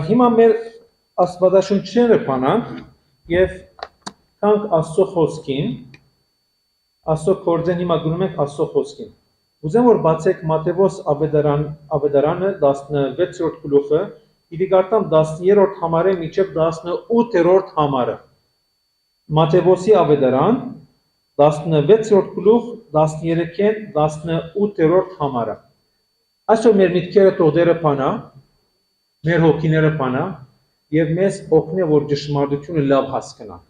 Հիմա մեր աստվածաշունչները բանանք եւ կանք Աստծո խոսքին, Աստծո կորձեն հիմա գնում ենք Աստծո խոսքին։ Ուզեմ որ բացեք Մատթեոս ավետարանը 16-րդ գլուխը, պիտի կարդամ 10-րդ համարը մինչև 18-րդ համարը։ Մատթեոսի ավետարան 16-րդ գլուխ 13-ին 18-րդ համարը։ Այսօր մեր միտքերը տողերը բանա, մեր հոգիները բանա եւ մեզ օգնի որ ճշմարտությունը լավ հասկանանք։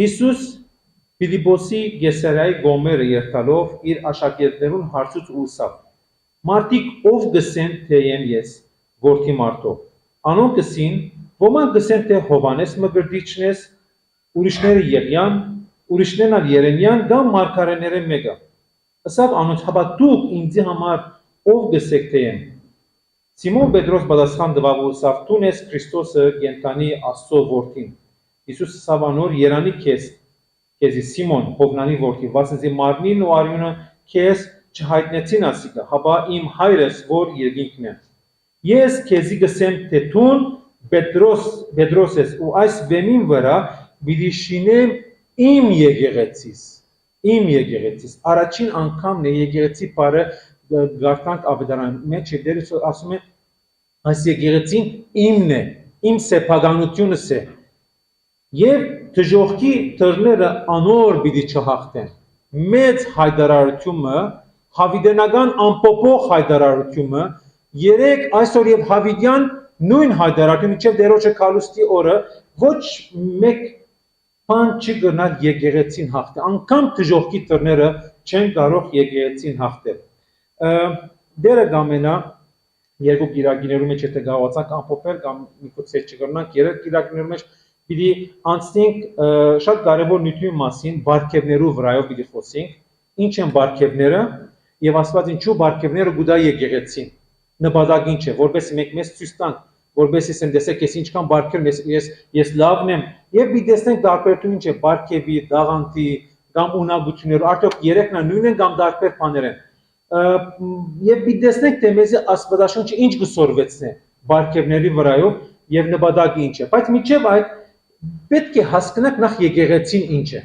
Հիսուս Ֆիլիպոսի Գեսարայի գոմերը երթալով իր աշակերտներուն հարցուց ու ուսավ. Մարդիկ ով գսեն թե եմ ես, որդի մարդով։ Անոնք գսին, ոմանք գսեն թե Հովանես Մկրտիչն ես, ուրիշները Եղիան, ուրիշներն ալ Երեմիան կամ մարգարեները մեկը։ Ըսավ անոնց հապա դուք ինձի համար ով գսեք թե եմ։ Սիմոն Պետրոս պատասխան տվավ ու ուսավ դու ես Քրիստոսը կենթանի Աստծո որդին։ Հիսուս ըսավ անոր երանի քեզի Սիմոն Հովնանի որդի, վասնզի մարմինն ու արյունը քեզ չհայտնեցին ասիկա, հապա իմ հայրս որ երկինքն է։ Ես քեզի գսեմ թե դուն Պետրոս ես ու այս վեմին վրա պիտի շինեմ իմ եկեղեցիս։ Առաջին անգամն է եկեղեցի բառը գարտանք ավետարան մեջ եւ դերս ասում է այս եկեղեցին իմն է, իմ սեփականությունս է։ Եվ դժողքի դռները անոր պիտի չհաղթեն։ Մեծ հայտարարությունը, հավիտենական անփոփոխ հայտարարությունը, երեք այսօր եւ հավիտյան նույն հայտարարությունը մինչեւ դերոջը քալուստի օրը ոչ մեկ բան չի գնալ եկեղեցին հաղթել։ Անկամ դժողքի դռները չեն կարող եկեղեցին հաղթել։ Դերը գամենա երկու գիրագիներու մեջ եթե գաղացանք ամփոփել կամ միգուցե չգրնանք երեք գիրագիներու մեջ պիտի անցնենք շատ կարևոր նյութի մասին բարգևներու վրայով պիտի խոսենք ինչ են բարգևները եւ Աստված ինչու բարգևները գուտա եկեղեցին նպատակին չէ որովհետեւ մենք մեզ ցույց տանք որովհետեւ ասեմ տեսեք ես ինչքան բարգև ես լավն եմ եւ պիտի տեսնենք դարբերությունը ինչ է բարգևի դաղանտի կամ ունակությունները արդյոք երեքն է նույնն են կամ դարբեր բաներ են եւ պիտի տեսնենք թե մեզ Աստվածաշունչը ինչ կսորվեցնե բարգևների վրայով եւ նպատակը ինչ է բայց միջև այդ պետք է հասկանանք նախ եկեղեցին ինչ է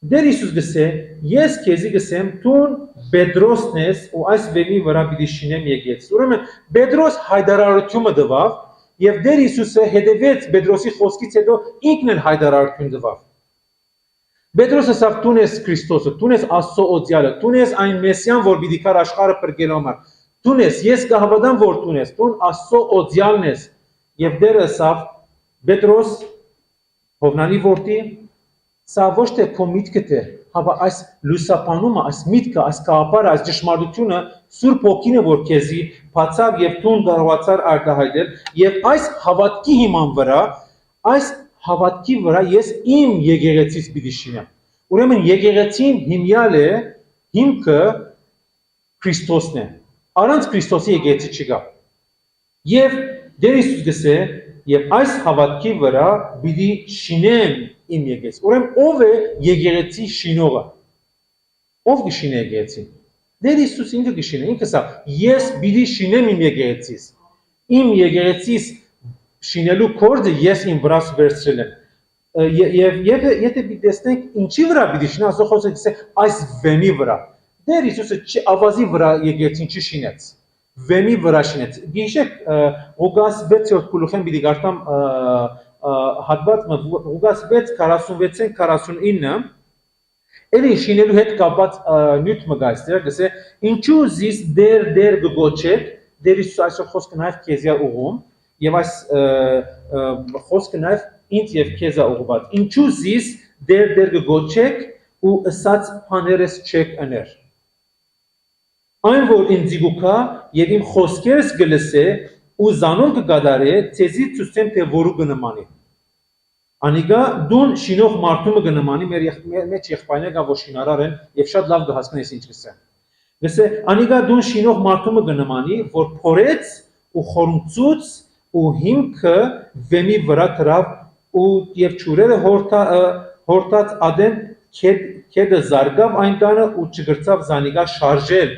Դեր Հիսուս գսե ես քեզի գսեմ տուն Պետրոսն ես ու այս վեմի վրա պիտի շինեմ եկեղեցի ուրեմն Պետրոս հայտարարությունը տվավ եւ Դեր Հիսուսը հետևեց Պետրոսի խոսքից հետո ինքն էլ հայտարարություն տվավ Պետրոսը ասավ տուն ես Քրիստոսը տուն ես Աստծո օծյալը տուն ես այն մեսիան որ պիտի կար աշխարհը փրկելու համար տուն ես ես կհավատամ որ տուն ես տուն Աստծո օծյալն ես եւ Դերը ասավ Պետրոս Հովնանի որդի Սա ոչ թե քո միտքը է, հապա այս լուսապանումը, այս միտքը, այս կապարը, այս ճշմարտությունը Սուրբ Հոգին է որ քեզի բացավ եւ տուն կարողացար արտահայտել եւ այս հավատքի հիման վրա, այս հավատքի վրա ես իմ եկեղեցիս պիտի շինեմ։ Ուրեմն եկեղեցին հիմնյալ է, հիմքը Քրիստոսն է։ Առանց Քրիստոսի եկեղեցի չկա։ Եվ Դեր Հիսուս գսե եւ այս հավատքի վրա պիտի շինեմ իմ եկեղեցի։ Ուրեմն ով է եկեղեցի շինողը։ Ով կշինե եկեղեցին։ Դեր Հիսուս ինքը կշինե, ինքը ասա ես պիտի շինեմ իմ եկեղեցիս։ Իմ եկեղեցիս շինելու կորձը ես իմ վրաս վերցրել եմ։ Եվ եթե պիտի տեսնենք ինչի վրա պիտի շինի, Աստծո խոսքը գսե այս վեմի վրա։ Դեր Հիսուսը ավազի վրա եկեղեցին չշինեց։ Վեմի վրա շինեց։ Գիշեք Ղուկաս 6-րդ գլուխին պիտի գարտամ հատվածը Ղուկաս 6:46-ին 49 Էլի շինելու հետ կապված նյութ մգայստեր գսե ինչու զիս դեր գոչեք Դեր Հիսուս այսօր խոսքը նաև քեզիա ուղում եւ այս խոսքը նաև ինձ եւ քեզա ուղղված ինչու զիս դեր գոչեք ու ըսած բաներս չեք աներ Այն որ ինձ գուկա եւ իմ խոսքերս գլսե ու զանոն կգադարե ցեզի ցույցեմ թե որու կնմանի Անիգա դուն շինող մարդումը կնմանի մեր մեջ եղբայրները որ շինարար են եւ շատ լավ կհասկանես ինչ գսե Գսե անիգա դուն շինող մարդումը կնմանի որ փորեց ու խորմծուց ու հիմքը վեմի վրա դրավ ու եւ ճուրերը հորտած ադեն քեդը զարգավ այն տանը ու չգրծավ զանիգա շարժել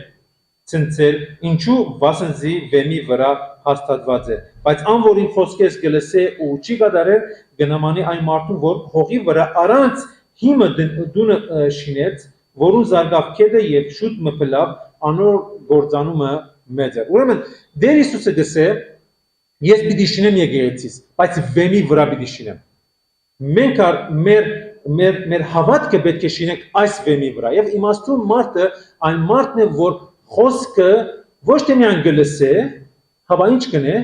ցնցել, ինչու վասնզի վեմի վրա հաստատված է։ Բայց ան որ իմ խոսքերս գլսե ու չի կատարել, գնամանի այն մարդուն, որ հողի վրա առանց հիմը դունը շինեց, որուն զարգավ քեդը եւ շուտ մփլավ անոր գործանումը մեծ է։ Ուրեմն Տեր Հիսուսը գսե ես պիտի շինեմ եկեղեցիս, բայց վեմի վրա պիտի շինեմ։ Մենք մեր հավատքը պետք է շինենք այս վեմի վրա եւ իմաստուն մարդը այն մարդն է, որ խոսքը ոչ թե միայն գլսե, հավա ինչ կնե,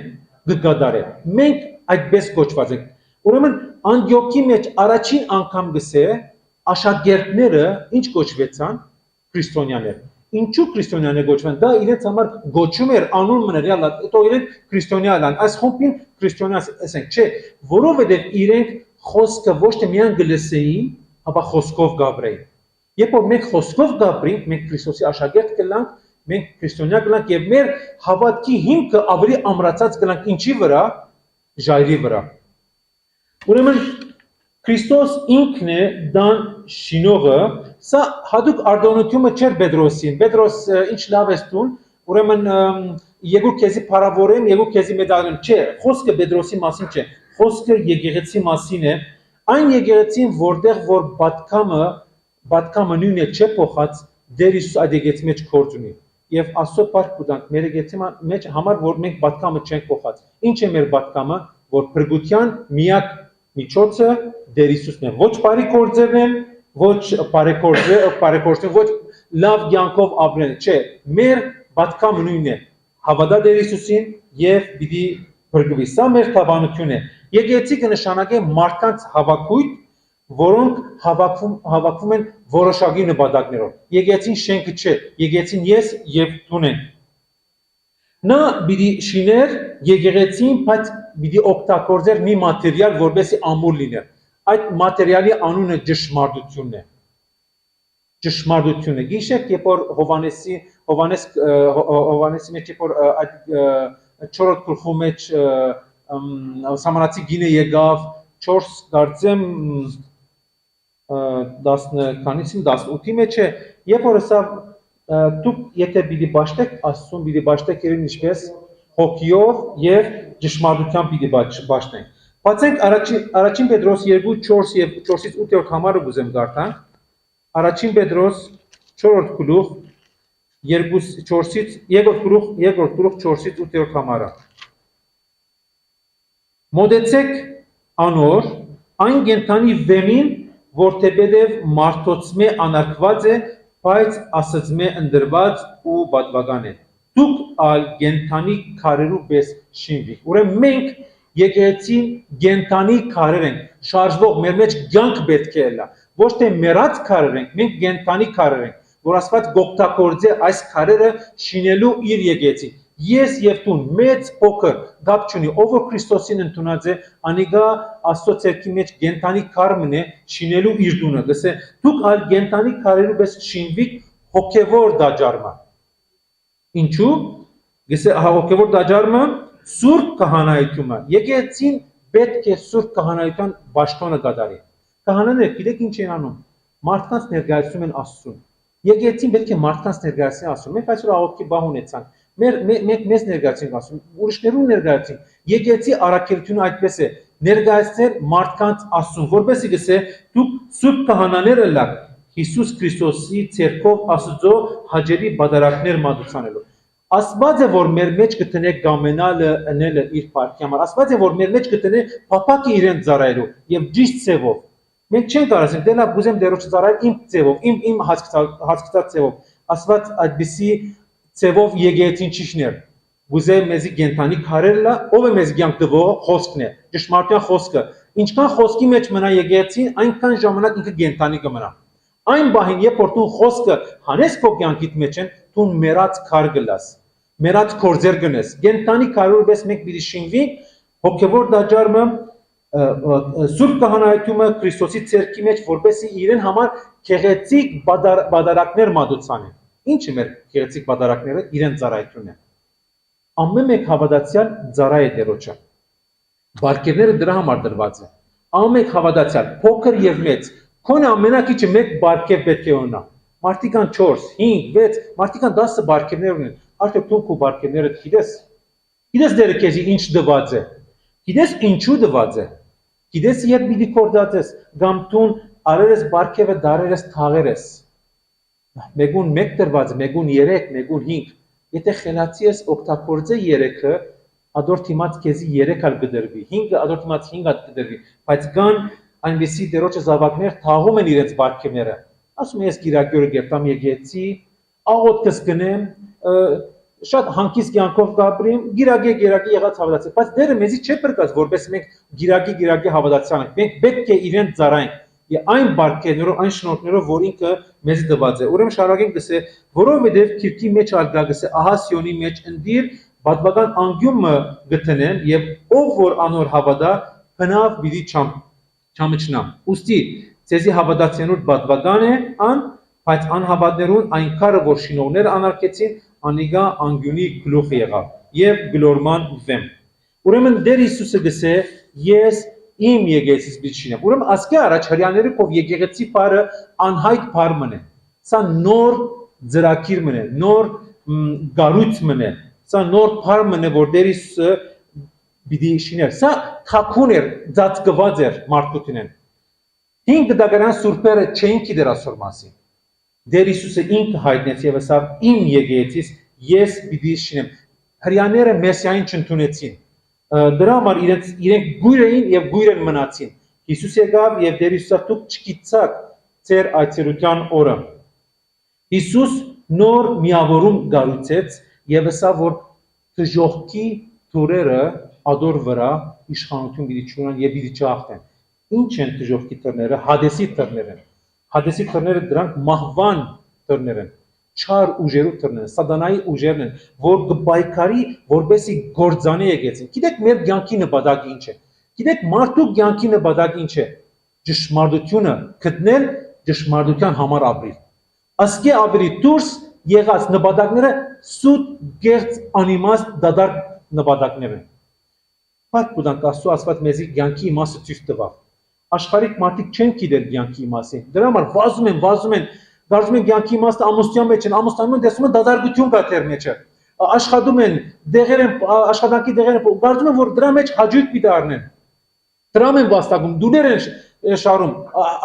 գկադարե։ Մենք այդպես կոչված ենք։ Ուրեմն Անդիոքի մեջ առաջին անգամ գսե աշակերտները ինչ կոչվեցան քրիստոնյաներ։ Ինչու քրիստոնյաներ գոչվեն։ Դա իրենց համար գոչում էր անուն մներ, յալա, դա իրենք քրիստոնյա են։ Այս խումբին քրիստոնյա ասենք, չէ, որովհետև իրենք խոսքը ոչ թե միայն գլսեին, ապա խոսքով գաբրեին։ Երբ որ մենք խոսքով գաբրենք, մենք Քրիստոսի աշակերտ կլանք, մենք քրիստոնյա կլանք եւ մեր հավատքի հիմքը ավելի ամրացած կլանք ինչի վրա, ժայռի վրա։ Ուրեմն Քրիստոս ինքն է դան շինողը, սա հadouk արտոնությունը չէր Պետրոսին։ Պետրոս ինչ լավ է ստուն, ուրեմն եկու քեզի փարավորեմ, եկու քեզի մեդալեմ, չէ, խոսքը Պետրոսի մասին չէ, խոսքը եկեղեցի մասին է, այն եկեղեցին, որտեղ որ բատկամը նույնն է չէ փոխած, Տեր Հիսուս այդ եկեղեցի մեջ գործ ունի։ Եվ Աստծո բարք կտանք մեր եկեղեցի մեջ համար որ մենք բատկամը չենք փոխած։ Ինչ է մեր բատկամը, որ փրկության միակ միջոցը Տեր Հիսուսն է։ Ոչ բարի գործերն, ոչ բարեգործեր, ոչ լավ կյանքով ապրել, չէ, մեր բատկամը նույնն է։ Հավատա Տեր Հիսուսին եւ պիտի փրկվի։ Սա մեր թավանությունն է։ Եկեղեցի կնշանակե մարդկանց հավաքույթ, որոնք հավաքվում են որոշակի նպատակներով։ Եկեղեցին շենքը չէ, եկեղեցին ես եւ դուն ենք։ Նա պիտի շիներ եկեղեցին, բայց պիտի օգտագործեր մի մատերիալ, որովհետեւ ամուր լիներ։ Այդ մատերիալի անունը ճշմարտությունն է։ Ճշմարտությունը։ Գիշեր, երբ որ Հովանեսի մեջ երբ որ այդ 4-րդ գլխի մեջ Սամարացի գինը եկավ 4 դարձեմ 10 քանիսին 18-ի մեջ է, երբ որ սա դուք եթե պիտի բաշտեք Աստծուն, պիտի բաշտեք իրեն ինչպես հոգիով եւ ճշմարտությամբ պիտի բաշտենք։ Բացենք առաջին Պետրոս 2:4 եւ 4-ից 8-րդ համարը ուզեմ կարդանք։ Առաջին Պետրոս 4-րդ գլուխ 2:4-ից 2-րդ գլուխ 4-ից 8-րդ համարը։ Մոդեցեք անոր այն կենթանի վեմին, որ թեպետև մարդոցմե անարգված է, բայց ասծմե ընդրված ու պատվական է։ Դուք ալ կենթանի քարերու պես շինվիք։ Ուրեմն մենք եկեղեցին կենթանի քարեր ենք, շարժվող մեր մեջ կյանք պետք է լա։ Ոչ թե մեռած քարեր ենք, մենք կենթանի քարեր ենք, որ Աստված գոկտակորձե այս քարերը շինելու իր եկեղեցին։ Ես եւ դու մեծ փոքր գապ չունի, ով որ Քրիստոսին ընդունած է, անիգա Աստծո ցերկի մեջ գենտանի քարմն է շինելու իր դունը։ Գսե դուք ալ գենտանի քարերու պես շինվիք հոգևոր դաջարմա։ Ինչու՞։ Գսե հոգևոր դաջարմը սուրբ քահանայությունը։ Եկեղեցին պետք է սուրբ քահանայության ճաշտոնը կատարի։ Քահանաները գիտեք ինչ են անում։ Մարդկանց ներկայացնում են Աստծուն։ Եկեղեցին պետք է մարդկանց ներկայացնի Աստծուն։ Մենք այսօր աղոթքի բան ունեցանք։ Մենք մեզ ներկայացնենք Աստծուն, ուրիշներուն ներկայացնենք։ Եկեղեցի առաքելությունը այդպես է, ներկայացնել մարդկանց Աստծուն, որպեսզի գսե դուք սուրբ քահանաները լաք Հիսուս Քրիստոսի ցերկով Աստծո հաջերի բادرակներ մատուցանելու։ Աստված է որ մեր մեջ գտնե գամենալը ընելը իր փառքի համար։ Աստված է որ մեր մեջ գտնե փափակը իրեն ծառայելու եւ ճիշտ ձևով։ Մենք չենք կարասենք, դե լավ, ուզեմ դերոջը ծառայել իմ ձևով, իմ հասկացած ձևով։ Աստված այդպիսի ձևով եկեղեցին չի շներ։ Ուզեմ մեզի կենթանի քարեր լա, ով է մեզ կյանք տվող, խոսքն է, ճշմարտության խոսքը։ Ինչքան խոսքի մեջ մնա եկեղեցին, այնքան ժամանակ ինքը կենթանի կմնա։ Այն բահին, երբ որ դու խոսքը հանես քո կյանքիդ մեջ են, դու մեռած քար գլաս, մեռած կորձեր գնես։ Կենթանի քարով պես մենք պիտի շինվենք, հոգևոր դաջարմը սուրբ քահանայությունը Քրիստոսի ցերկի մեջ, որպեսզի իրեն համար քեղեցիկ բادرակներ մատուցանեն։ Ինչ է մեր քեղեցիկ բادرակները, իրեն ծառայությունն է։ Ամեն մեկ հավատացյալ ծառայ է Տերոջը։ Բարգևները դրա համար դրված է։ Ամեն մեկ հավատացյալ, փոքր եւ մեծ, քոնը ամենակիչը մեկ բարգև պետք է ունենա։ մարդիկան 4, 5, 6, մարդիկան 10 բարգևներ ունեն, արդյոք դու քո բարգևները գիտես։ Գիտես դերը քեզի ինչ դված է։ Գիտես ինչու դված է։ Գիտես երբ պիտի կորդացես, կամ դու արերես բարգևը դարերես թաղերես։ Մեկուն 1 դրված, մեկուն 3, մեկուն 5։ Եթե խելացի ես օգտագործե 3-ը, ադոր թիմած քեզի 3-ալ կդրվի, 5-ը ադոր թիմած 5-ալ կդրվի, բայց կան այնպիսի դերոջը զավակներ թաղում են իրենց բարգևները։ Ասում ես գիրակյորը գերտամ եկեցի, աղոթքս գնեմ, շատ հանկիստ կյանքով կապրիմ, գիրակի եղած հավատացել, բայց դերը մեզի չէ բրկած, որպես մենք գիրակի հավատացյալ ենք, մենք պետք է իրեն ծառայենք, եւ այն բարգևներով, այն շնորհներով, որ ինքը մեզ տված է։ Ուրեմն շարունակենք գսե, որովհետեւ քիրքի մեջ ալգա գսե, ահա Սիոնի մեջ ընդիր բադբական անգյումը գտնեն եւ ով որ անոր հավատա, հնավ պիտի չամչնա։ Ուստի ցեզի հավատացյալուր բադբական է ան, բայց անհավատներուն այն քարը, որ շինողները անարգեցին, անիգա անգյունի գլուխ եղավ եւ գլորման վեմ։ Ուրեմն դեր Հիսուսը գսե, ես իմ եկեղեցիս պիտի շինեմ։ Ուրեմն ասկե առաջ հрьяաները կով եկեղեցի բարը անհայտ բար մնե։ Սա նոր ծրագիր մնե, նոր գարույց մնե, սա նոր բար մնե, որ դեր Հիսուսը պիտի շիներ։ Սա թաքուն էր, ծածկված էր մարդկությունեն։ 5 դագարան սուրբերը չէին գիտեր ասոր մասին։ Դեր Հիսուսը ինքը հայտնեց եւ ասավ իմ եկեղեցիս ես պիտի շինեմ։ Հрьяաները մեսիային չընդունեցին։ Դրա համար իրենք գույր էին եւ գույր են մնացին։ Հիսուս եկավ եւ դեր Հիսուսը դուք չգիտակ ձեր այցելության օրը։ Հիսուս նոր միավորում գառուցեց եւ ասավ որ դժողքի դուրերը ադոր վրա իշխանություն պիտի չունեն եւ պիտի չհաղթեն։ Ինչ են դժողքի դռները, Հադեսի դռները են։ Հադեսի դռները դրանք մահվան դռներ են, չար ուժերու դռներ, սատանայի ուժերն են, որ կպայքարի, որպեսի գործանի եկեցին։ Գիտեք մեր կյանքի նպատակը ինչ է։ Գիտեք մարդու կյանքի նպատակը ինչ է։ Ճշմարտությունը գտնել, ճշմարտության համար ապրել։ Ասկե ապրի դուրս եղած նպատակները սուտ գերց անիմաստ դադար նպատակներ են։ Բայց բուդանք Աստծո ասված մեզի կյանքի իմաստը ցույց տվավ։ Աշխարհիկ մարդիկ չեն գիտեր կյանքի մասին։ Դրա համար վազում են, դարձում են կյանքի իմաստը ամուսնության մեջ են, ամուսնանում են տեսնում են դադարգություն կա դեր մեջը։ Աշխատում են, դեղեր են, աշխատանքի դեղեր են, դարձում են որ դրա մեջ հաջույք պիտի առնեն։ Դրամ են վաստակում, դուներ են շարում,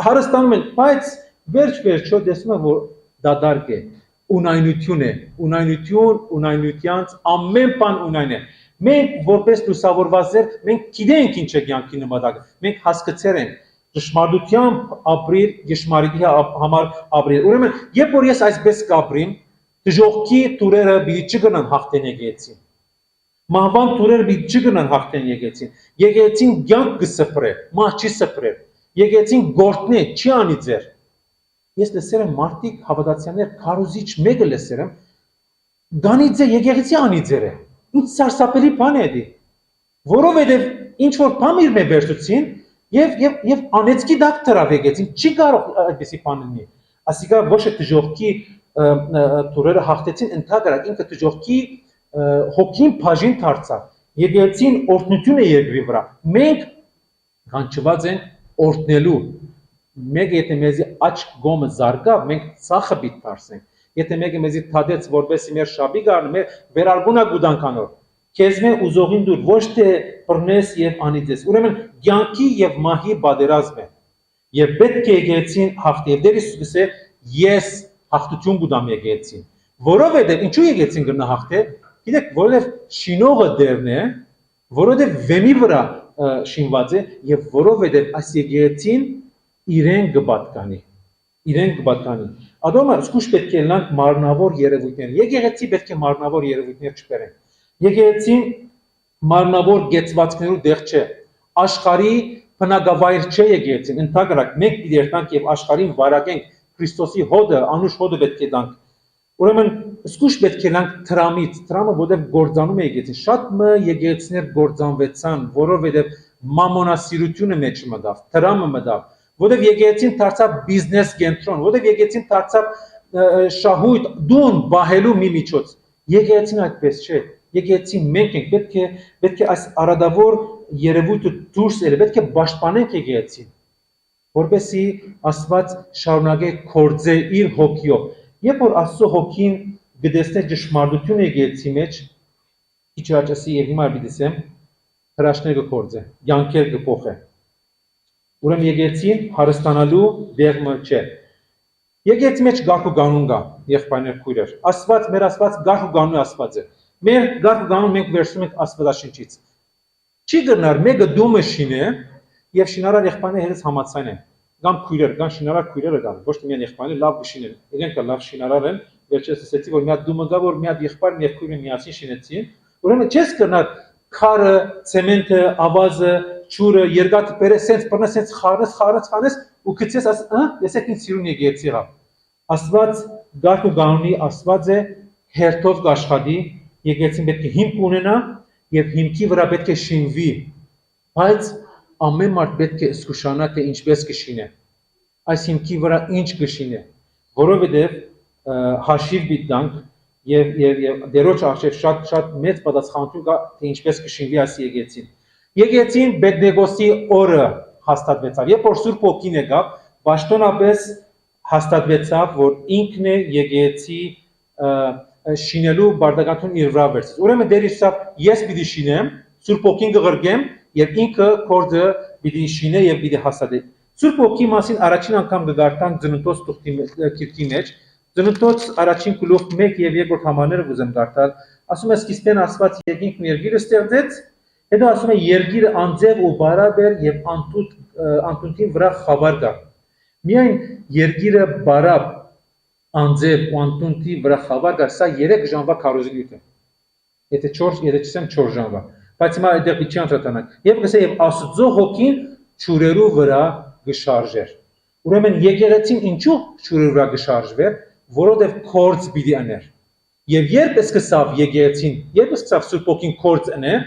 հարստանում են, բայց վերջ-վերջո տեսնում են որ դադարք է, ունայնություն է, ունայնությանց ամեն բան ունայն է։ Մենք որպես լուսավորվածներ, մենք գիտենք ինչ է կյանքի նպատակը, մենք հասկացել ենք ճշմարտությամբ ապրել, ճշմարտի համար ապրել։ Ուրեմն, երբ որ ես այսպես կապրեմ, դժողքի դուրերը պիտի չգնան հաղթեն եկեղեցին։ Մահվան դուրերը պիտի չգնան հաղթեն եկեղեցին։ Եկեղեցին կյանք կսփռե, մահ չի սփռեր։ Եկեղեցին գործնի, չի անի ձեր։ Ես լսել եմ մարդիկ հավատացյալներ քարոզիչ մեկը լսել եմ, գանիձե եկեղեցի անի ձեր է։ Ինչ սարսափելի բան է դա։ Որովհետև ինչ որ բան իր մե վերցուցին եւ անեցքի դակ դրավ եկեցին, չի կարող այդպեսի բան լինի։ Ասիկա ոչ է դժողքի դուրերը հաղթեցին, ընդհանրապես ինքը դժողքի հոգին բաժին դարձավ։ Եկեղեցին օրհնություն է երկրի վրա։ Մենք կանչված ենք օրհնելու։ Մեկ եթե մեզի աչ գոմը զարգա, մենք ցախը պիտի դարձենք։ Եթե մեկը մեզի թադեց որպեսի մեր շաբի գարնը, մեր վերարգունա գուդանքանոր։ Քեզ մե ուզողին դուր ոչ թե բռնես եւ անիծես։ Ուրեմն կյանքի եւ մահի բادرազմ է։ Եվ պետք է եկեղեցին հաղթի։ Եվ դեր Հիսուս է ես հաղթություն կուտամ եկեղեցին։ Որովհետեւ ինչու եկեղեցին գնա հաղթե։ Գիտեք, որովհետեւ շինողը դերն է, որովհետեւ վեմի վրա շինված է եւ որովհետեւ այս եկեղեցին իրեն կպատկանի։ Իրեն կպատկանի։ Ադոմը սկուշ պետք է լանք մարմնավոր երևույթներ։ Եկեղեցի պետք է մարմնավոր երևույթներ չբերեն։ Եկեղեցին մարմնավոր գեցվածքներու դեղ չէ։ Աշխարհի բնակավայր չէ եկեղեցին։ Ընդհանրակ մենք պիտի երթանք եւ աշխարհին վարակենք Քրիստոսի հոդը, անուշ հոդը պետք է տանք։ Ուրեմն սկուշ պետք է լանք տրամից, տրամը որտեղ գործանում է եկեղեցին։ Շատ մը եկեղեցիներ գործանվեցան, որովհետեւ մամոնասիրությունը մեջ մտավ, տրամը մտավ, որտեղ եկեղեցին դարձավ բիզնես կենտրոն, որտեղ եկեղեցին դարձավ շահույթ, դուն բահելու մի միջոց։ Եկեղեցին այդպես չէ։ Եկեղեցին մենք ենք, պետք է այս արադավոր երևույթը դուրս ելը, պետք է պաշտպանենք եկեղեցին։ որպեսզի Աստված շարունակե գործե իր հոգիով։ Երբ որ Աստծո հոգին գտեսնե ճշմարտությունը եկեղեցի մեջ, քիչ աճասի եւ հիմա դիտեմ, հրաշքներ կգործե, յանքեր կփոխե։ Ուրեմն եկեղեցին հարստանալու դերմը չէ։ Եկեղեցի մեջ գարկ ու կանոն կա, եղբայրներ քույրեր։ Աստված, մեր Աստված գարկ ու կանոնի Աստված է։ Մեր գարկ ու կանոն մենք վերցնում ենք Աստվածաշնչից։ Չի գնար մեկը դումը շինե եւ շինարար եղբայրները հետս համացայն են։ Կամ քույրեր, կամ շինարար քույրերը կան, ոչ թե միայն եղբայրները լավ կշինեն։ Իրենք լավ շինարար են, վերջերս ասեցի, որ մի հատ դումը կա, որ մի հատ եղբայրն եւ քույրը միասին շինեցին։ Ուրեմն չես գնար քարը, ցեմենտը, ավազը, ճուրը, երկաթը բերես, սենց բռնես, սենց խարես ու գցես, եսեք ինձ սիրուն եկեղեցի ղա։ Աստված գարկ ու կանոնի Աստված է, հերթով կաշխատի, եկեղեցին պետք է հիմք ունենա եւ հիմքի վրա պետք է շինվի, բայց ամեն մարդ պետք է զգուշանա թե ինչպես կշինե, այս հիմքի վրա ինչ կշինե, որովհետեւ հաշիվ պիտանք եւ դերոջ արժե շատ մեծ պատասխանատվություն կա թե ինչպես կշինվի այս եկեղեցին։ Եկեղեցին Բեդնեգոսի օրը հաստատվեցավ, երբ որ Սուրբ Ոգին եկավ, պաշտոնապես հաստատվեցավ, որ ինքն է եկեղեցի շինելու բարդականություն իր վրա վերցրեց։ Ուրեմն Տեր Հիսուսը ես պիտի շինեմ, Սուրբ Ոգին կղրգեմ եւ ինքը գործը պիտի շինե եւ պիտի հաստատի։ Սուրբ Ոգի մասին առաջին անգամ կգարտանք Ծննդոց թուղթի մեջ, Ծննդոց առաջին գլուխ 1 եւ 2 համարները կուզեմ գարտալ, ասում է սկիզբեն Աստված երկինքն ու երկիրը ստեղծեց, հետո ասում է երկիրը անձև ու բարաբեր եւ անտունտի վրա խավար կա։ Միայն երկիրը բարապ, անձև ու անտունտի վրա խավար կա, սա 3 ժամվա քարոզելույթ է։ Եթե 4 ժամվա, բայց հիմա այդտեղ չի անդրադառնանք։ Եվ գսե եւ Աստծո հոգին ճուրերու վրա գշարժեր։ Ուրեմն եկեղեցին ինչու ճուրերու վրա գշարժվեր, որովհետեւ կորց պիտի աներ։ Եվ երբ սկսավ եկեղեցին, երբ սկսավ Սուրբ Ոգին կորց անել,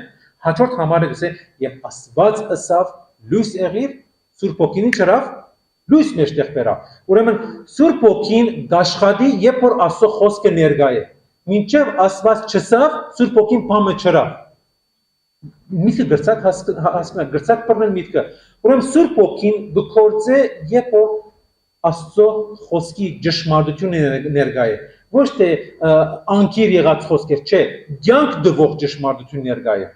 հաջորդ համարը գսե եւ Աստված ըսավ լույս եղիր, Սուրբ Ոգին ինչ արավ, լույս մեջտեղ բերավ։ Ուրեմն Սուրբ Ոգին գաշխատի, երբ որ Աստծո խոսքը ներկա է։ Մինչև Աստված չսավ, Սուրբ Ոգին բամը չրավ։ Միտքը գրծակ հասկանա, գրծակ բռնել միտքը։ Ուրեմն Սուրբ Ոգին գործե, երբ որ Աստծո խոսքի ճշմարտությունը ներկա է։ Ոչ թե անկիր եղած խոսքեր, չէ, կյանք դվող ճշմարտություն ներկա է։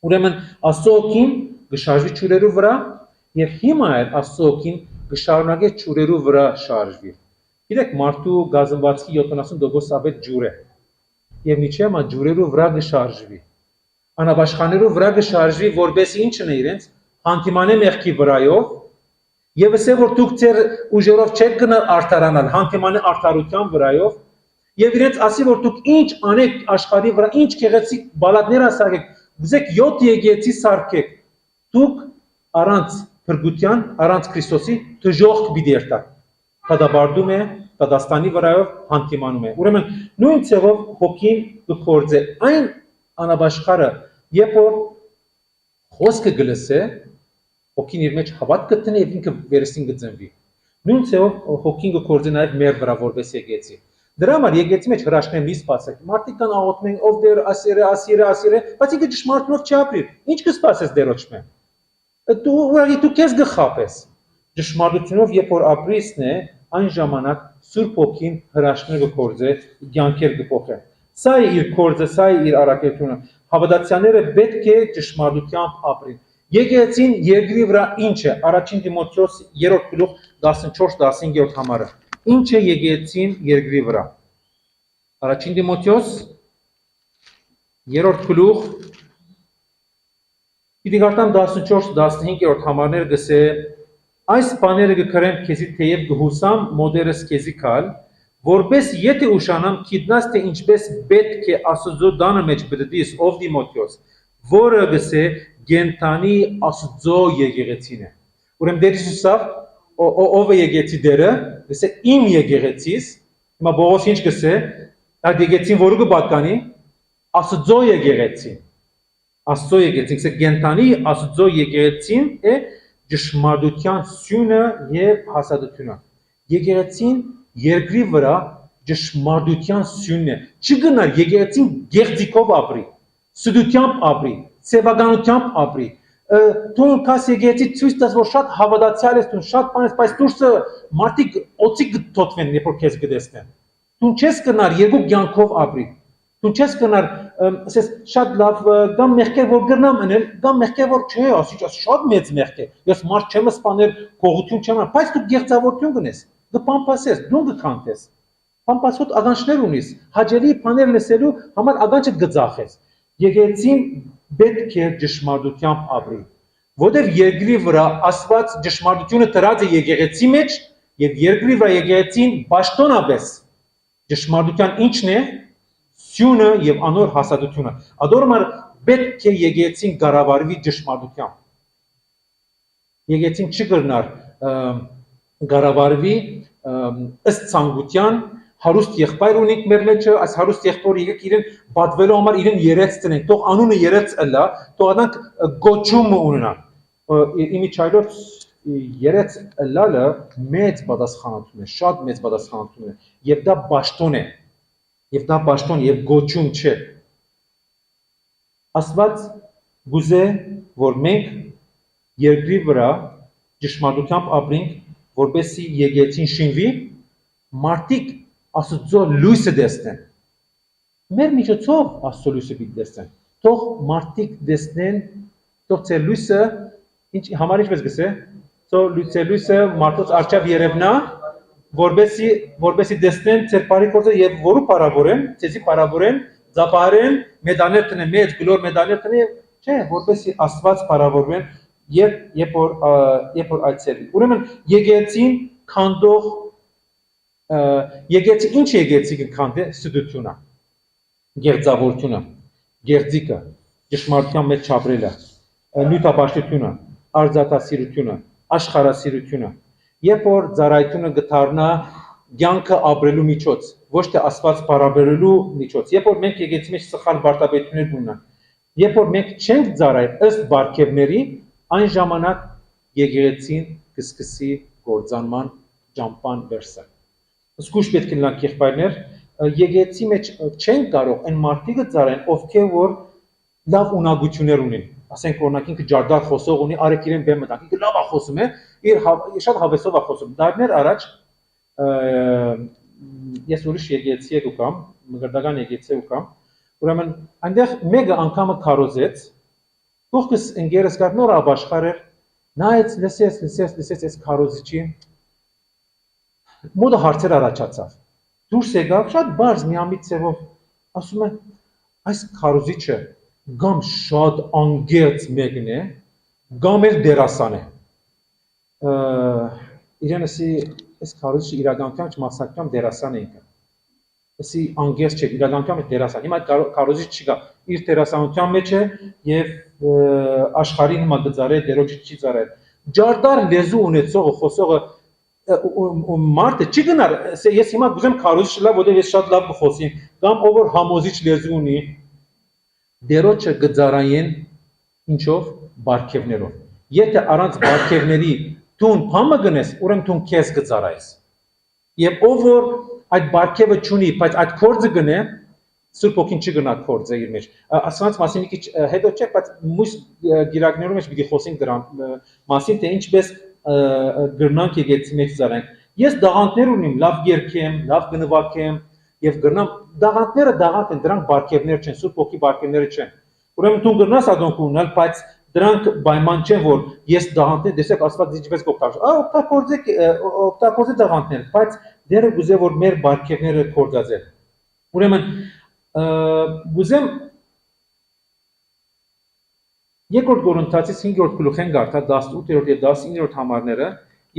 Ուրեմն Աստծո Ոգին գշարժվի ճուրերու վրա եւ հիմա էլ Աստծո Ոգին գշարունակե ճուրերու վրա շարժվի։ Գիտեք, մարդու գազնվածքի 70% ապետ ջուր է։ Եվ միջև մա ջուրերու վրա գշարժվի։ Անաբաշխաներու վրա գշարժվի, որբեսի ինչն է իրենց, հանդիմանե մեղքի վրայով, եւ ասե որ դուք ձեր ուժերով չեք գնալ արդարանալ, հանդիմանե արդարության վրայով, եւ իրենց ասի որ դուք ինչ անեք աշխարհի վրա, ինչ գեղեցիկ բալադներ ասակեք, ուզեք 7 եկեղեցի սարքեք, դուք առանց փրկության, առանց Քրիստոսի դժոխք պիտի երթաք։ Դադաբարդում է, Դադաստանի վրայով հանդիմանում է։ Ուրեմն նույն ձևով հոգին կգործե այն անաբաշխարը, երբ որ խոսքը գլսե, հոգին իր մեջ հավատ կտնի եւ ինքը վերստին կծնվի։ Նույն ձևով հոգին կգործե նաեւ մեր վրա որպես եկեղեցի։ Դրա համար եկեղեցի մեջ հրաշքներ մի սպասեք։ Մարդիկ կան աղոթում են, ով դեր ասիրե, բայց ինքը ճշմարտությամբ չապրի։ Ինչ կսպասես դերոճմե։ Դու քեզ գխապես։ Ճշմարտությունով երբ որ ապրիսն է, այն ժամանակ Սուրբ Ոգին հրաշքներ կգործե, կյանքեր կփոխե։ Սա է իր գործը, սա է իր առաքելությունը։ Հավատացյալները պետք է ճշմարտությամբ ապրեն։ Եկեղեցին երկրի վրա ինչ է։ Առաջին Տիմոթեոս 3 գլուխ 14-15 համարը։ Ինչ է եկեղեցին երկրի վրա։ Առաջին Տիմոթեոս 3 գլուխ Պիտի գարտամ 14-15 համարներ գսե այս բաները կգրեմ քեզի թեև գհուսամ մոդերս քեզի կալ, որպես եթե ուշանամ գիտնաս թե ինչպես պետք է Աստծո դանը մեջ բդդիս ով Տիմոթեոս, որը գսե գենթանի Աստծո եկեղեցին է։ Ուրեմն Տեր Հիսուսը ով է եկեղեցի դերը, գսե իմ եկեղեցիս, հիմա Պողոս ինչ գսե, այդ եկեղեցին որը կպատկանի Աստծո եկեղեցին։ Աստծո եկեղեցին, գսե գենթանի Աստծո եկեղեցին է ճշմարտության սյունը եւ հասարակությունը։ Եկեղեցին երկրի վրա ճշմարտության սյունն է։ Չգնար եկեղեցին գեղձիկով ապրի, սուդությամբ ապրի, սեվականությամբ ապրի, Դու կաս եկեցի ցույց տաս, որ շատ հավատացյալ ես, դու շատ բան ես, բայց դուրսը մարդիկ օծի գտոտվեն, երբ որ քեզ գտեսնեն։ Դու չես կնար երկու կյանքով ապրի։ Դու չես կնար, ասես շատ լավ կամ մեղքեր որ գրնամ անել, կամ մեղքեր որ չէ, ասիչ շատ մեծ մեղք է։ Ես մարդ չեմ սպանել, կողություն չեմ անել, բայց դու գեղձավորություն գնես, կպամպասես, դու կքանտես։ Պամպասոտ աղանջներ ունիս, հաջելի բաներ լսելու համար աղանջը գծախես։ Եկեղեցին պետք է ճշմարտությամբ ապրի, որտեղ երկրի վրա Աստված ճշմարտությունը դրած է եկեղեցի մեջ եւ երկրի վրա եկեղեցին պաշտոնապես ճշմարտության ինչն է սյունը եւ անոր հասարակությունը։ Ադորմար պետք է եկեղեցին կառավարվի ճշմարտությամբ։ Եկեղեցին չգրնար կառավարվի ըստ ցանկության հարուստ եղբայր ունենք մեր մեջը, այս հարուստ եղբորը եկեք իրեն պատվելու համար իրեն երեց տնենք, թող անունը երեց ըլլա, թող անք գոչում ունենան։ Իմիջայլոց երեց ըլլալը մեծ պատասխանատվություն է, շատ մեծ պատասխանատվություն է, եւ դա պաշտոն է, եւ դա պաշտոն եւ գոչում չէ։ Աստված գուզե, որ մենք երկրի վրա ճշմարտությամբ ապրենք, որպեսզի եկեղեցին շինվի, մարդիկ Աստծո լույսը տեսնեն։ Մեր միջոցով Աստծո լույսը պիտի տեսնեն։ Թող մարդիկ տեսնեն, թող ծեր լույսը, ինչ համար ինչպես գսե, թող լույսը մարդոց արչավ երևնա, որպեսզի տեսնեն ծեր բարի գործը եւ որու պարավորեն, ծեզի պարավորեն, ծապարեն, մեդալներ տնեն, մեծ գլոր մեդալներ տնեն, չէ, որպեսզի Աստված պարավորվեն երբ որ այցելի։ Ուրեմն եկեղեցին քանդող եկեղեցի ինչ եկեղեցի կքանդե սուդությունը, գեղձավորությունը, գեղձիկը, ճշմարտության մեջ չապրելը, նյութապաշտությունը, արձատասիրությունը, աշխարհասիրությունը, երբ որ ծառայությունը գտարնա կյանքը ապրելու միջոց, ոչ թե Աստված բարաբերելու միջոց, երբ որ մենք եկեղեցի մեջ սխալ բարդապետություններ ունենանք, երբ որ մենք չենք ծառայել ըստ բարգևների, այն ժամանակ եկեղեցին կսկսի կործանման ճամփան վերսը։ Զգուշ պետք է լինենք եղբայրներ, եկեղեցի մեջ չեն կարող այն մարդիկը ծառայեն, ովքեր որ լավ ունակություններ ունեն։ Ասենք օրինակ ինքը ջարդար խոսող ունի, արեք իրեն բեմ մտանք, ինքը լավ է խոսում է, իր շատ հավեսով է խոսում։ Դարներ առաջ ես ուրիշ եկեղեցի եկամ, մգրդական եկեղեցի եկամ, ուրեմն այնտեղ մեկը անգամը քարոզեց, կողքս ընկերս կար նոր ապաշխար էր, նայեց, լսեց այս քարոզիչի մոդը հարցեր առաջացավ։ Դուրս եկավ շատ բարձ միամիտ ծևով, ասում է, այս քարոզիչը գամ շատ անգերց մեկն է, գամ էլ դերասան է։ Իրեն ասի, այս քարոզիչը իրականության մասնակցությամբ դերասան է ինքը։ Ասի անգերց չէ, իրականությամբ դերասան։ Հիմա քարոզիչ չկա, իր դերասանության մեջ է եւ աշխարհին հիմա գծարել, դերոջ չի ծարել։ Ջարդար լեզու ունեցողը, խոսողը մարդը չի գնար, ես հիմա գուզեմ քարոզիչ լավ, որտեղ ես շատ լավ կխոսեմ, կամ ով որ համոզիչ լեզու ունի, դերոջը գծարային ինչով բարգևներով։ Եթե առանց բարգևների դու փամը գնես, ուրեմն դու քեզ գծարայես։ Եվ ով որ այդ բարգևը չունի, բայց այդ կորձը գնե, Սուրբ ոգին չգնա կորձը իր մեջ։ Ասած մասին մի քիչ հետո չէ, բայց մյուս գիրակներում մեջ պիտի խոսենք դրան մասին, թե ինչպես գրնանք եկեղեցի մեջ ծառայենք։ Ես դաղանտներ ունիմ, լավ երգեմ, լավ գնվակեմ եւ գրնամ դաղանտները դաղանտ են, դրանք բարգևներ չեն, Սուրբ ոգի բարգևները չեն։ Ուրեմն դու գրնաս ադոնք ունենալ, բայց դրանք պայման չեն, որ ես դաղանտներ տեսեք Աստված ինչպես կօգտագործի։ Օգտագործի դաղանտներ, բայց դերը գուզե որ մեր բարգևները կորձածեն։ Ուրեմն գուզեմ երկրորդ Կորինթացիս 5-րդ գլուխեն գարտա 18-րդ եւ 19-րդ համարները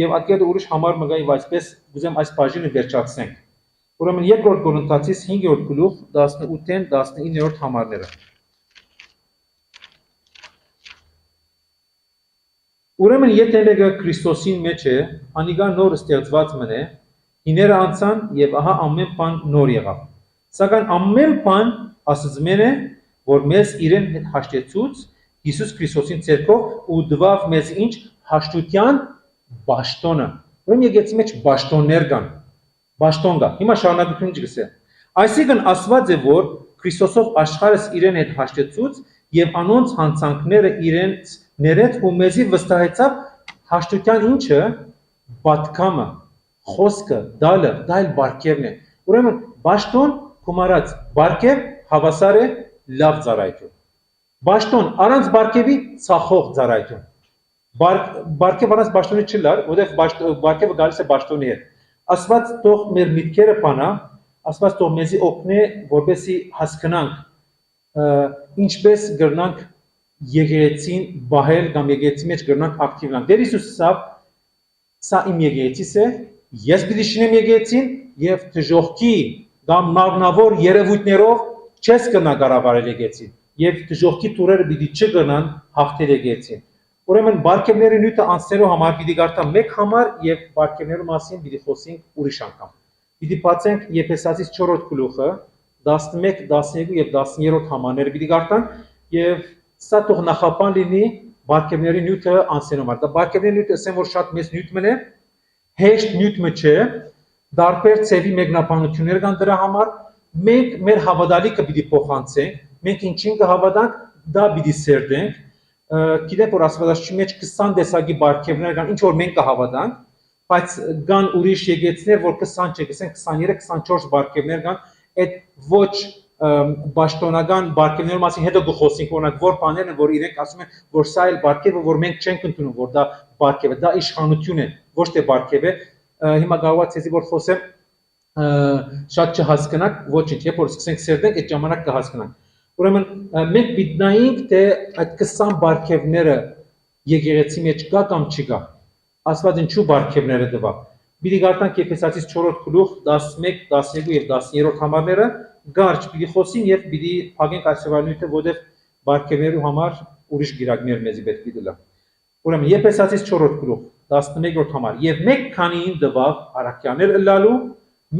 եւ ատկեդը ուրիշ համար մգա եւ այսպես գուզեմ այս բաժինը վերջացնենք։ Ուրեմն երկրորդ Կորինթացիս 5-րդ գլուխ 18-ն 19-րդ համարները։ Ուրեմն եթե մեկը Քրիստոսին մեջ է, անիկա նոր ստեղծված մնե, իները անցան եւ ահա ամեն բան նոր եղավ։ Սակայն ամեն բան Աստծմեն է, որ մեզ իրեն հետ հաշտեցուց Հիսուս Քրիստոսին ցերկով ու դվավ մեզ ինչ հաշտության բաշտոնը։ Ուրեմն եկեղեցի մեջ բաշտոններ կան։ Բաշտոն կա։ Հիմա շարունակություն չգսե։ Այսինքն ասված է, որ Քրիստոսով աշխարհս իրեն հետ հաշտեցուց եւ անոնց հանցանքները իրենց ներեց ու մեզի վստահեցավ հաշտության ինչը պատկամը, խոսքը, դալը, դա էլ բարգևն է։ Ուրեմն Բաշտոն կումարած բարգև հավասար է լավ ծառայություն։ Բաշտոն առանց բարգևի ցախող ծառայություն։ Բարգև առանց Բաշտոնի չլար, որովհետև բարգևը գալիս է Բաշտոնի հետ։ Աստված թող մեր միտքերը բանա, Աստված թող մեզի օգնի, որպեսզի հասկանանք ինչպես գրնանք եկեղեցին բահել կամ եկեղեցի մեջ գրնանք ակտիվ լինենք։ Տեր Հիսուսը սա իմ եկեղեցիս է, ես պիտի շինեմ եկեղեցին եւ դժողքի կամ մարմնավոր երևույթներով չես կնա կառավարել եկեղեցին եւ դժողքի տուրերը պիտի չգնան հաղթել եկեղեցին։ Ուրեմն բարգևների նյութը անցնելու համար պիտի գարտա մեկ համար եւ բարգևների մասին պիտի խոսենք ուրիշ անգամ։ Պիտի բացենք Եփեսացիս 4-րդ գլուխը 11, 12 եւ 10-րդ համարները պիտի գարտանք եւ սա թող նախապան լինի բարգևների նյութը անցնելու համար։ Դա բարգևների նյութը ասեմ որ շատ մեծ նյութ մնե, հեշտ նյութ չէ, դարբեր ծևի մեկնաբանություններ կան դրա համար։ Մենք մեր հավատալիքը պիտի փոխանցենք, մենք ինչին կհավատանք, դա պիտի սերտենք։ Գիտեք որ Աստվածաշունչի մեջ 20 տեսակի բարգևներ կան, ինչ որ մենք կհավատանք, բայց կան ուրիշ եկեղեցիներ, որ 20 չէ, ասենք 23-24 բարգևներ կան, այդ ոչ Բաշտոնական բարգևների մասին հետո կխոսենք, օրինակ որ բաներն են, որ իրենք ասում են, որ սա էլ բարգև է, որ մենք չենք ընդունում, որ դա բարգև է, դա իշխանություն է, ոչ թե բարգև է։ Հիմա կարող է ցեզի որ խոսեմ շատ չհասկանաք, ոչինչ, երբ որ սկսենք սերտենք, այդ ժամանակ կհասկանանք։ Ուրեմն մենք պիտնայինք թե այդ 20 բարգևները եկեղեցի մեջ կա կամ չկա։ Աստված ինչու բարգևները տվա։ Պիտի գարտանք Եփեսացիս 4-րդ գլուխ 11, 12 եւ 10-րդ համարները, գարջ պիտի խոսին եւ պիտի փակենք այսօրվանույթը, որովհետեւ բարգևներու համար ուրիշ գիրակներ մեզի պետք է դլա։ Ուրեմն Եփեսացիս 4-րդ գլուխ 11-րդ համար եւ մեկ քանին տվավ արաքյաներ ըլլալու,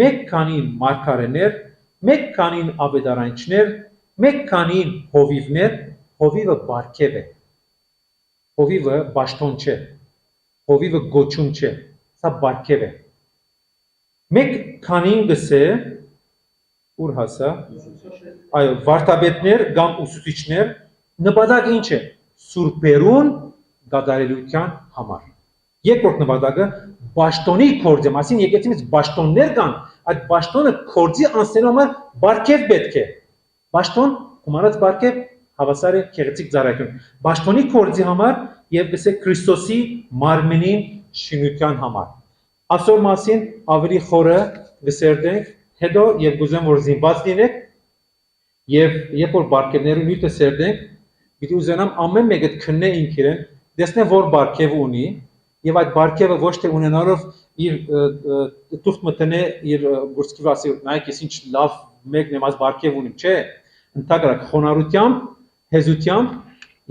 մեկ քանին մարգարեներ, մեկ քանին աբեդարանիչներ, մեկ քանին հովիվներ, հովիվը բարգև է։ Հովիվը բաշտոն չէ։ Հովիվը գոչուն չէ, սա բարգև է։ Մեկ քանին գսե ուր հասա, այո, վարդապետներ կամ ուսուցիչներ, նպատակը ինչ է։ Սուրբերուն գադարելության համար։ Երկրորդ նպատակը բաշտոնի կորձը, այսինքն եկեղեցի մեջ բաշտոններ կան, այդ բաշտոնը կորձի անցնելու համար բարգև պետք է։ Բաշտոն կոմանած բարգև հավասար է եկեղեցիկ ծառայություն։ Բաշտոնի կորձի համար եւ գսե Քրիստոսի մարմնին շինության համար։ Այսօր մասին ավելի խորը գսերտենք, հետո եւ գուզեմ որ զինված լինեք եւ երբ որ բարգևների նյութը սերտենք, պիտի ուզենամ ամեն մեկը քննե ինքերեն, տեսնե որ բարգև ունի եւ այդ բարգևը ոչ թե ունենալով իր տուղտ մտնե իր գործքի վասի նայեք ես ինչ լավ մեկն եմ այս բարգև ունիմ, չէ, ընդհանրակ խոնարհությամբ, հեզությամբ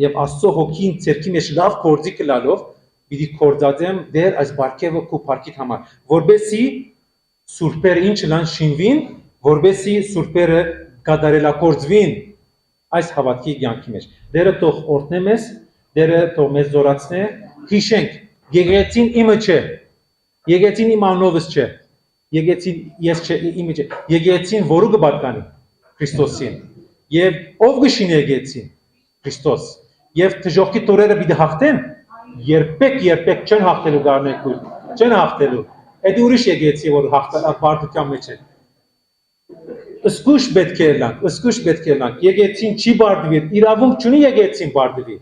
եւ Աստծո հոգին ցերքի մեջ լավ գործի կլալով պիտի կորձածեմ դեր այս բարգևը քո փառքիդ համար, որբեսի սուրբերը ինչ լան շինվին, որբեսի սուրբերը գադարելակորձվին այս հավատքի կյանքի մեջ։ Դերը թող օրհնե մեզ, դերը թող մեզ զորացնե, հիշենք, եկեղեցին իմը չէ, եկեղեցին իմ անունովս չէ, եկեղեցին ես չէ, իմը չէ, եկեղեցին որու կպատկանի Քրիստոսին, եւ ով կշինի եկեղեցին Քրիստոս, եւ դժողքի տորերը պիտի հաղթեն, երբեք չեն հաղթելու գարնեկույր, չեն հաղթելու, այդ ուրիշ եկեղեցի որ հաղթական մեջ է։ Սկուշ պետք է լանք, եկեղեցին չի բարդվի, իրավունք չունի եկեղեցին բարդվի։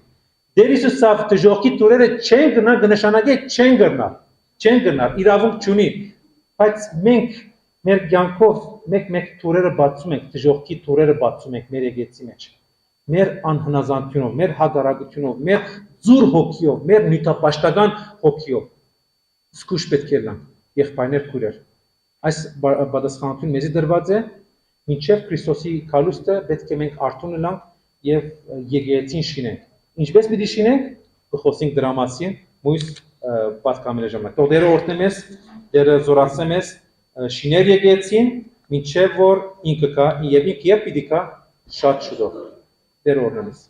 Տեր Հիսուսը դժողքի տուրերը չեն գնա, կնշանակի չեն գնա, իրավունք չունի, բայց մենք մեր կյանքով մեկ տուրերը բացում ենք, դժողքի տուրերը բացում ենք մեր եկեղեցի մեջ, մեր անհնազանդությունով, մեր հագարակությունով, մեր ձուր հոգիով, մեր նյութապաշտական հոգիով, սկուշ պետք է լանք, եղբայրներ քուրեր, այս պատասխանատուն մեզի դրված է, մինչև Քրիստոսի քալուստը պետք է մենք արթուն լանք եւ եկեղեցին շինենք։ Ինչպես պիտի շինենք, կխոսենք դրա մասին, մյուս պատկամելի ժամանակ։ Թող Տերը օրհնե մեզ, Տերը զորացնե մեզ, շիներ եկեղեցին, մինչև որ ինքը կա, եւ ինքը երբ պիտի կա, շատ շուտով։ Տերը օրհնե մեզ։